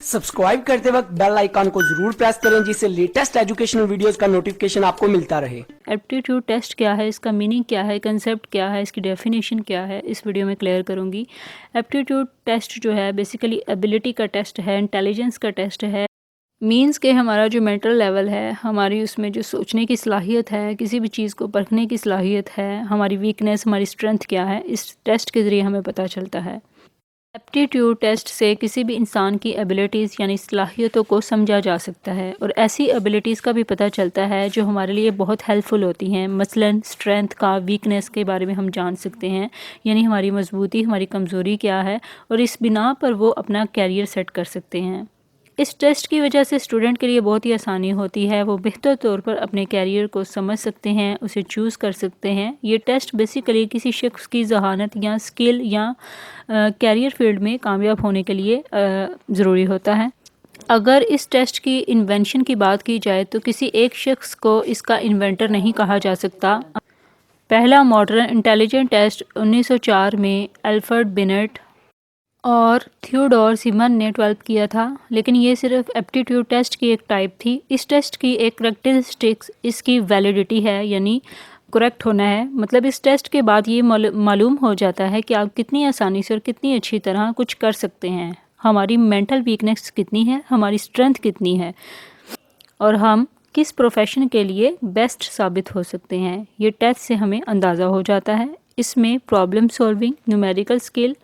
Subscribe करते वक्त bell icon को जरूर प्रेस करें जिससे लेटेस्ट एजुकेशनल वीडियोस का नोटिफिकेशन आपको मिलता रहे। एप्टीट्यूड टेस्ट क्या है, इसका मीनिंग क्या है, कंसेप्ट क्या है, इसकी डेफिनेशन क्या है, इस वीडियो में क्लियर करूंगी। एप्टीट्यूड टेस्ट जो है बेसिकली एबिलिटी का टेस्ट है, इंटेलिजेंस का टेस्ट है। मीन्स के हमारा जो मेंटल लेवल है, हमारी उसमें जो सोचने की सलाहियत है, किसी भी चीज़ को परखने की सलाहियत है, हमारी वीकनेस, हमारी स्ट्रेंथ क्या है, इस टेस्ट के ज़रिए हमें पता चलता है। एप्टीट्यूड टेस्ट से किसी भी इंसान की एबिलिटीज़ यानी सलाहियतों को समझा जा सकता है और ऐसी एबिलिटीज़ का भी पता चलता है जो हमारे लिए बहुत हेल्पफुल होती हैं। मसलन स्ट्रेंथ का, वीकनेस के बारे में हम जान सकते हैं, यानी हमारी मजबूती, हमारी कमज़ोरी क्या है, और इस बिना पर वो अपना कैरियर सेट कर सकते हैं। इस टेस्ट की वजह से स्टूडेंट के लिए बहुत ही आसानी होती है, वो बेहतर तौर पर अपने कैरियर को समझ सकते हैं, उसे चूज़ कर सकते हैं। ये टेस्ट बेसिकली किसी शख्स की जहानत या स्किल या कैरियर फील्ड में कामयाब होने के लिए ज़रूरी होता है। अगर इस टेस्ट की इन्वेंशन की बात की जाए तो किसी एक शख्स को इसका इन्वेंटर नहीं कहा जा सकता। पहला मॉडर्न इंटेलिजेंट टेस्ट 1904 में एल्फ्रेड बिनेट और थियोडोर सिमन ने डेवलप किया था, लेकिन ये सिर्फ एप्टीट्यूड टेस्ट की एक टाइप थी। इस टेस्ट की एक करैक्टरिस्टिक्स इसकी वैलिडिटी है, यानी करेक्ट होना है। मतलब इस टेस्ट के बाद ये मालूम हो जाता है कि आप कितनी आसानी से और कितनी अच्छी तरह कुछ कर सकते हैं, हमारी मेंटल वीकनेस कितनी है, हमारी स्ट्रेंथ कितनी है, और हम किस प्रोफेशन के लिए बेस्ट साबित हो सकते हैं। ये टेस्ट से हमें अंदाज़ा हो जाता है। इसमें प्रॉब्लम सॉल्विंग, न्यूमेरिकल स्किल,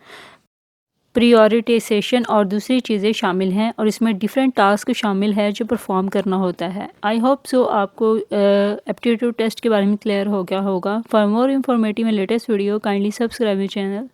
प्रियोरिटाइजेशन और दूसरी चीज़ें शामिल हैं, और इसमें डिफरेंट टास्क शामिल है जो परफॉर्म करना होता है। आई होप सो आपको एप्टीट्यूड टेस्ट के बारे में क्लियर हो गया होगा। For more informative and latest video kindly subscribe my channel.